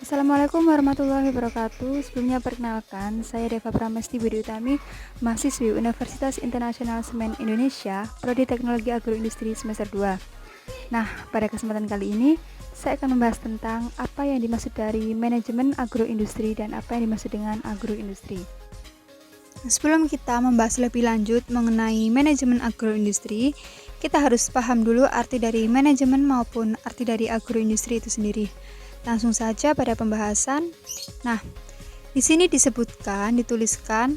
Assalamualaikum warahmatullahi wabarakatuh. Sebelumnya perkenalkan, saya Deva Pramesti Budi Utami, mahasiswi Universitas Internasional Semen Indonesia, Prodi Teknologi Agroindustri semester 2. Nah, pada kesempatan kali ini, saya akan membahas tentang apa yang dimaksud dari manajemen agroindustri dan apa yang dimaksud dengan agroindustri. Sebelum kita membahas lebih lanjut mengenai manajemen agroindustri, kita harus paham dulu arti dari manajemen maupun arti dari agroindustri itu sendiri. Langsung saja pada pembahasan. Nah, di sini dituliskan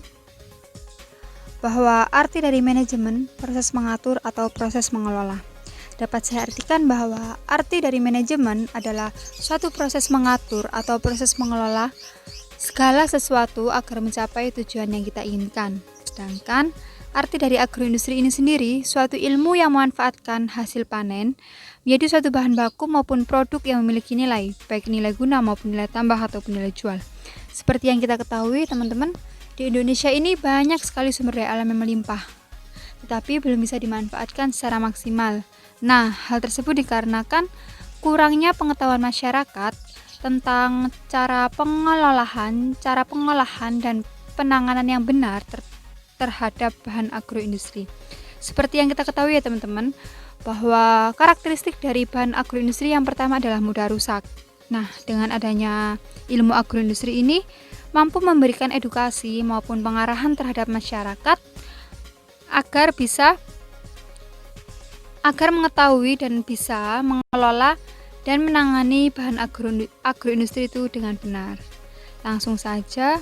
bahwa arti dari manajemen proses mengatur atau proses mengelola. Dapat saya artikan bahwa arti dari manajemen adalah suatu proses mengatur atau proses mengelola segala sesuatu agar mencapai tujuan yang kita inginkan. Sedangkan arti dari agroindustri ini sendiri suatu ilmu yang memanfaatkan hasil panen menjadi suatu bahan baku maupun produk yang memiliki nilai, baik nilai guna maupun nilai tambah ataupun nilai jual. Seperti yang kita ketahui teman-teman, di Indonesia ini banyak sekali sumber daya alam yang melimpah, tetapi belum bisa dimanfaatkan secara maksimal. Nah, hal tersebut dikarenakan kurangnya pengetahuan masyarakat tentang cara pengolahan dan penanganan yang benar terhadap bahan agroindustri. Seperti yang kita ketahui ya teman-teman, bahwa karakteristik dari bahan agroindustri yang pertama adalah mudah rusak. Nah, dengan adanya ilmu agroindustri ini mampu memberikan edukasi maupun pengarahan terhadap masyarakat agar mengetahui dan bisa mengelola dan menangani bahan agroindustri itu dengan benar. Langsung saja,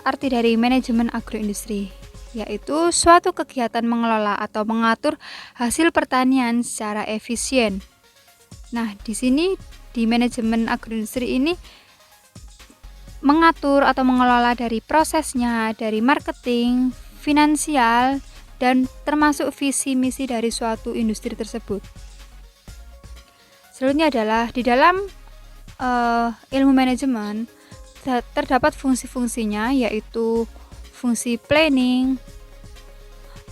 arti dari manajemen agroindustri yaitu suatu kegiatan mengelola atau mengatur hasil pertanian secara efisien. Nah, di sini di manajemen agroindustri ini mengatur atau mengelola dari prosesnya, dari marketing, finansial, dan termasuk visi misi dari suatu industri tersebut. Selanjutnya adalah di dalam ilmu manajemen terdapat fungsi-fungsinya, yaitu fungsi planning,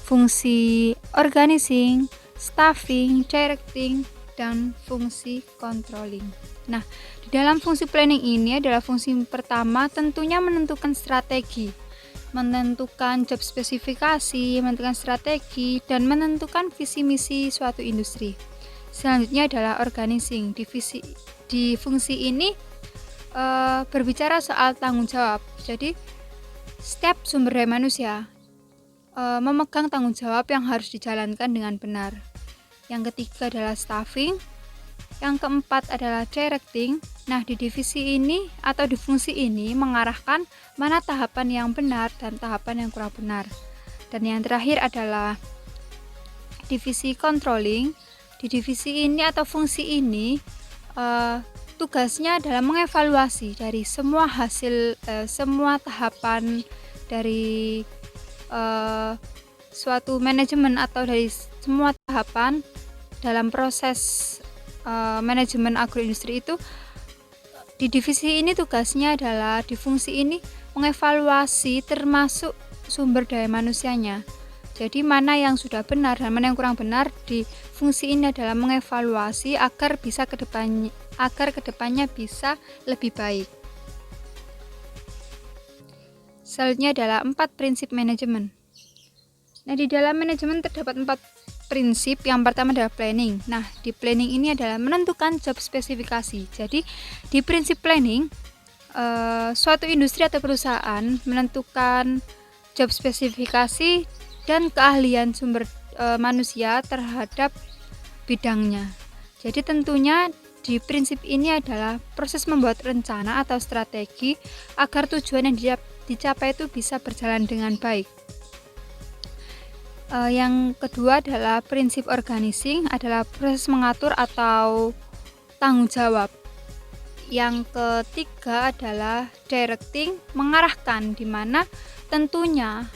fungsi organizing, staffing, directing, dan fungsi controlling. Nah, di dalam fungsi planning ini adalah fungsi pertama tentunya menentukan strategi, menentukan job spesifikasi, menentukan strategi, dan menentukan visi misi suatu industri. Selanjutnya adalah organizing. Di fungsi ini berbicara soal tanggung jawab. Jadi setiap sumber daya manusia memegang tanggung jawab yang harus dijalankan dengan benar. Yang ketiga adalah staffing. Yang keempat adalah directing. Nah, di divisi ini atau di fungsi ini mengarahkan mana tahapan yang benar dan tahapan yang kurang benar. Dan yang terakhir adalah divisi controlling. Di divisi ini atau fungsi ini tugasnya adalah mengevaluasi dari semua semua tahapan dari suatu manajemen atau dari semua tahapan dalam proses manajemen agroindustri itu. Di divisi ini tugasnya adalah di fungsi ini mengevaluasi termasuk sumber daya manusianya. Jadi mana yang sudah benar dan mana yang kurang benar di fungsi ini adalah mengevaluasi agar kedepannya bisa lebih baik. Selanjutnya adalah 4 prinsip manajemen. Nah, di dalam manajemen terdapat 4 prinsip. Yang pertama adalah planning. Nah, di planning ini adalah menentukan job spesifikasi. Jadi, di prinsip planning, suatu industri atau perusahaan menentukan job spesifikasi dan keahlian sumber manusia terhadap bidangnya. Jadi tentunya di prinsip ini adalah proses membuat rencana atau strategi agar tujuan yang dicapai itu bisa berjalan dengan baik. Yang kedua adalah prinsip organizing, adalah proses mengatur atau tanggung jawab. Yang ketiga adalah directing, mengarahkan, di mana tentunya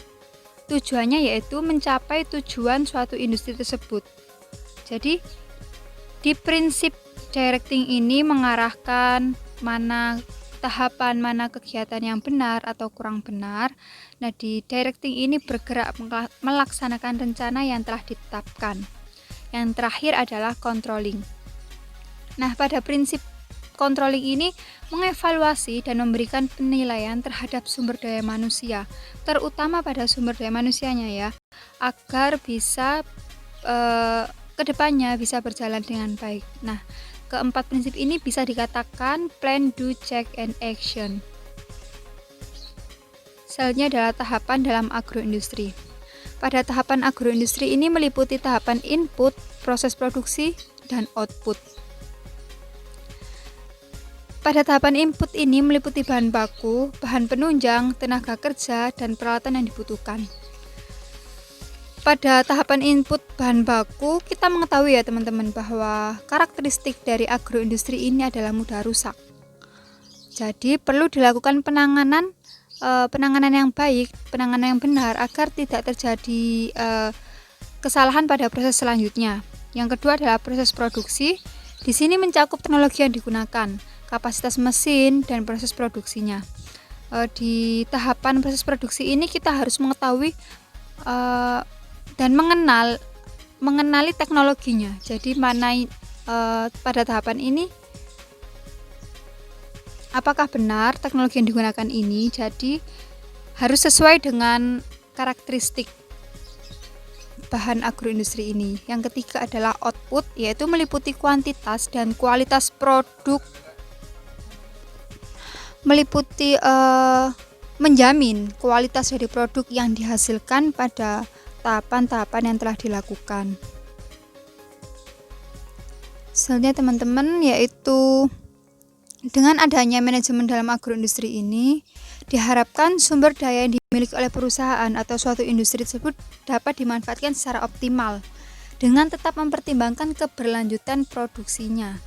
tujuannya yaitu mencapai tujuan suatu industri tersebut. Jadi di prinsip directing ini mengarahkan mana tahapan, mana kegiatan yang benar atau kurang benar. Nah, di directing ini bergerak melaksanakan rencana yang telah ditetapkan. Yang terakhir adalah controlling. Nah, pada prinsip controlling ini mengevaluasi dan memberikan penilaian terhadap sumber daya manusia, terutama pada sumber daya manusianya ya, agar bisa kedepannya bisa berjalan dengan baik. Nah, keempat prinsip ini bisa dikatakan plan, do, check, and action. Selanjutnya adalah tahapan dalam agroindustri. Pada tahapan agroindustri ini meliputi tahapan input, proses produksi, dan output. Pada tahapan input ini meliputi bahan baku, bahan penunjang, tenaga kerja, dan peralatan yang dibutuhkan. Pada tahapan input bahan baku, kita mengetahui ya teman-teman bahwa karakteristik dari agroindustri ini adalah mudah rusak. Jadi perlu dilakukan penanganan yang baik, penanganan yang benar agar tidak terjadi kesalahan pada proses selanjutnya. Yang kedua adalah proses produksi. Di sini mencakup teknologi yang digunakan, kapasitas mesin, dan proses produksinya. Di tahapan proses produksi ini kita harus mengetahui dan mengenali teknologinya. Jadi pada tahapan ini apakah benar teknologi yang digunakan ini, jadi harus sesuai dengan karakteristik bahan agroindustri ini. Yang ketiga adalah output, yaitu meliputi kuantitas dan kualitas produk, meliputi menjamin kualitas dari produk yang dihasilkan pada tahapan-tahapan yang telah dilakukan. Selanjutnya teman-teman, yaitu dengan adanya manajemen dalam agroindustri ini, diharapkan sumber daya yang dimiliki oleh perusahaan atau suatu industri tersebut dapat dimanfaatkan secara optimal dengan tetap mempertimbangkan keberlanjutan produksinya.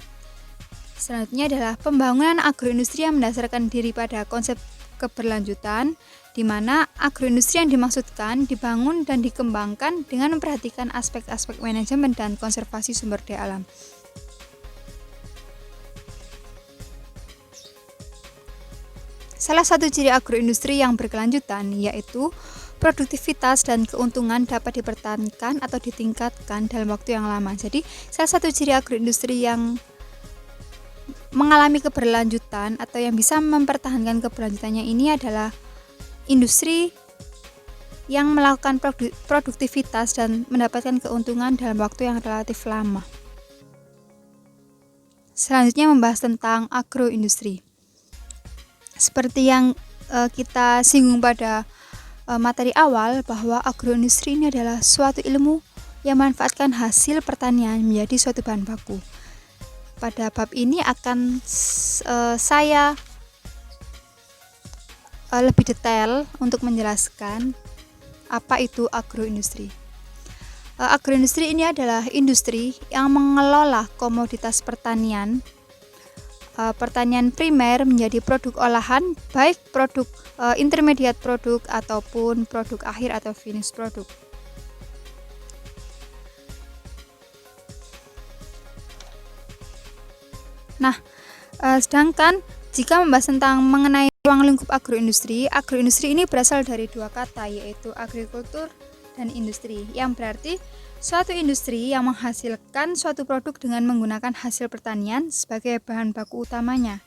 Selanjutnya adalah pembangunan agroindustri yang mendasarkan diri pada konsep keberlanjutan, di mana agroindustri yang dimaksudkan dibangun dan dikembangkan dengan memperhatikan aspek-aspek manajemen dan konservasi sumber daya alam. Salah satu ciri agroindustri yang berkelanjutan yaitu produktivitas dan keuntungan dapat dipertahankan atau ditingkatkan dalam waktu yang lama. Jadi, salah satu ciri agroindustri yang mengalami keberlanjutan atau yang bisa mempertahankan keberlanjutannya ini adalah industri yang melakukan produktivitas dan mendapatkan keuntungan dalam waktu yang relatif lama. Selanjutnya membahas tentang agroindustri. Seperti yang kita singgung pada materi awal, bahwa agroindustri ini adalah suatu ilmu yang memanfaatkan hasil pertanian menjadi suatu bahan baku. Pada bab ini akan saya lebih detail untuk menjelaskan apa itu agroindustri. Agroindustri ini adalah industri yang mengelola komoditas pertanian primer menjadi produk olahan, baik produk intermediate produk ataupun produk akhir atau finish produk. Nah, sedangkan jika membahas tentang mengenai ruang lingkup agroindustri ini berasal dari dua kata, yaitu agrikultur dan industri, yang berarti suatu industri yang menghasilkan suatu produk dengan menggunakan hasil pertanian sebagai bahan baku utamanya.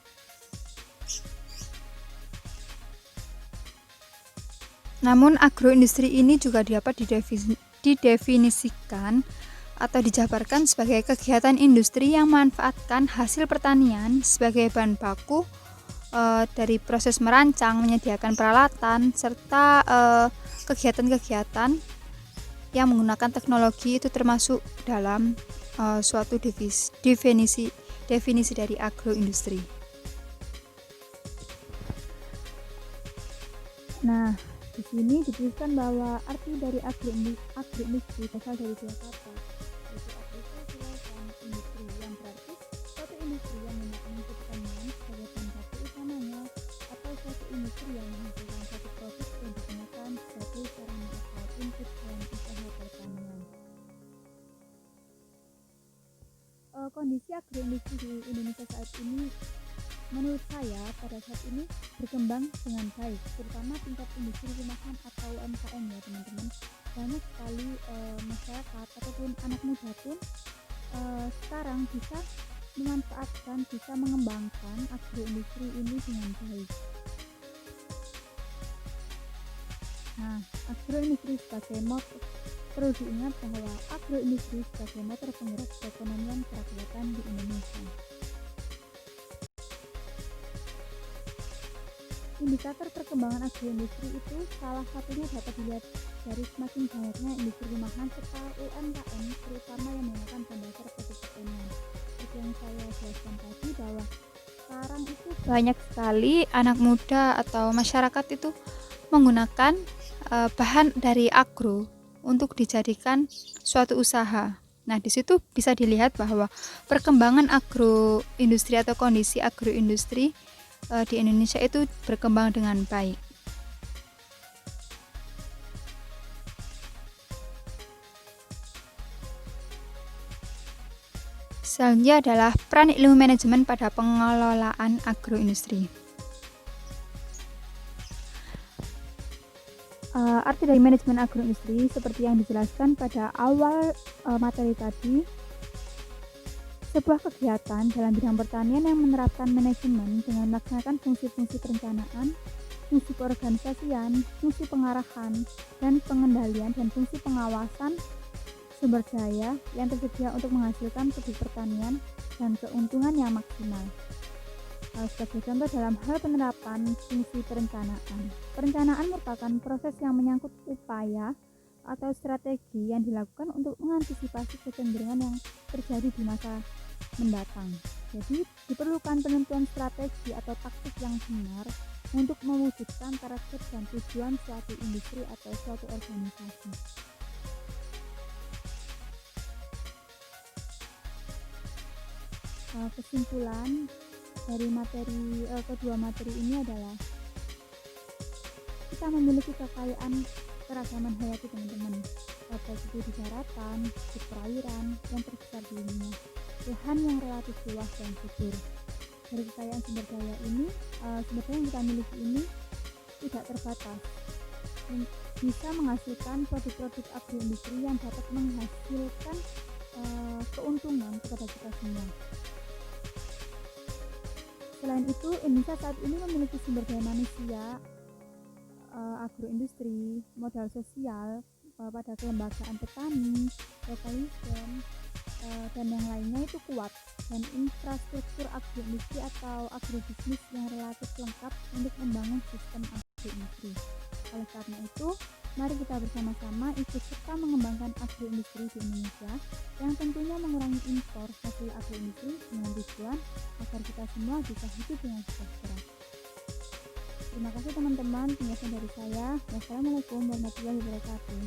Namun agroindustri ini juga dapat didefinisikan atau dijabarkan sebagai kegiatan industri yang memanfaatkan hasil pertanian sebagai bahan baku dari proses merancang, menyediakan peralatan, serta kegiatan-kegiatan yang menggunakan teknologi itu termasuk dalam suatu definisi dari agroindustri. Nah, di sini dituliskan bahwa arti dari agroindustri berasal dari dua kata, yaitu agricultural dan industri, yang berarti suatu industri yang menggunakan pertanian sebagai bahan baku utamanya, atau suatu industri yang menghasilkan suatu produk yang digunakan sebagai sarana atau input dalam usaha pertanian. Kondisi agroindustri di Indonesia saat ini, menurut saya pada saat ini berkembang dengan baik, terutama tingkat industri rumahan atau UMKM ya teman-teman. Banyak sekali masyarakat ataupun anak muda pun sekarang bisa memanfaatkan, bisa mengembangkan agroindustri ini dengan baik. Nah, agroindustri sebagai motor, perlu diingat bahwa agroindustri sebagai motor penggerak perekonomian kerakyatan di Indonesia. Indikator perkembangan agroindustri itu salah satunya dapat dilihat dari semakin banyaknya industri rumahan serta UMKM, terutama yang menggunakan bahan dasar produk pertanian. Seperti yang saya jelaskan tadi, bahwa sekarang itu banyak sekali anak muda atau masyarakat itu menggunakan bahan dari agro untuk dijadikan suatu usaha. Nah, di situ bisa dilihat bahwa perkembangan agroindustri atau kondisi agroindustri di Indonesia itu berkembang dengan baik. Selanjutnya adalah peran ilmu manajemen pada pengelolaan agroindustri. Arti dari manajemen agroindustri seperti yang dijelaskan pada awal materi tadi, sebuah kegiatan dalam bidang pertanian yang menerapkan manajemen dengan melaksanakan fungsi-fungsi perencanaan, fungsi keorganisasian, fungsi pengarahan dan pengendalian, dan fungsi pengawasan sumber daya yang tersedia untuk menghasilkan produk pertanian dan keuntungan yang maksimal. Sebagai contoh dalam hal penerapan fungsi perencanaan. Perencanaan merupakan proses yang menyangkut upaya atau strategi yang dilakukan untuk mengantisipasi kecenderungan yang terjadi di masa mendatang. Jadi diperlukan penentuan strategi atau taktik yang benar untuk mewujudkan target dan tujuan suatu industri atau suatu organisasi. Kesimpulan dari kedua materi ini adalah kita memiliki kekayaan keragaman hayati, teman-teman, baik itu di daratan, di perairan, yang terbesar di dunia, lahan yang relatif luas dan subur. Dari kekayaan sumber daya ini, sumber daya yang kita miliki ini tidak terbatas, bisa menghasilkan produk-produk agroindustri yang dapat menghasilkan keuntungan kepada kita semua. Selain itu, Indonesia saat ini memiliki sumber daya manusia, agroindustri, modal sosial pada kelembagaan petani, lokalisme, dan yang lainnya itu kuat, dan infrastruktur agroindustri atau agrobisnis yang relatif lengkap untuk membangun sistem agroindustri. Oleh karena itu, mari kita bersama-sama ikut serta mengembangkan agroindustri di Indonesia yang tentunya mengurangi impor hasil agroindustri dengan tujuan agar kita semua bisa hidup dengan sejahtera. Terima kasih teman-teman, penjelasan dari saya. Wassalamualaikum warahmatullahi wabarakatuh.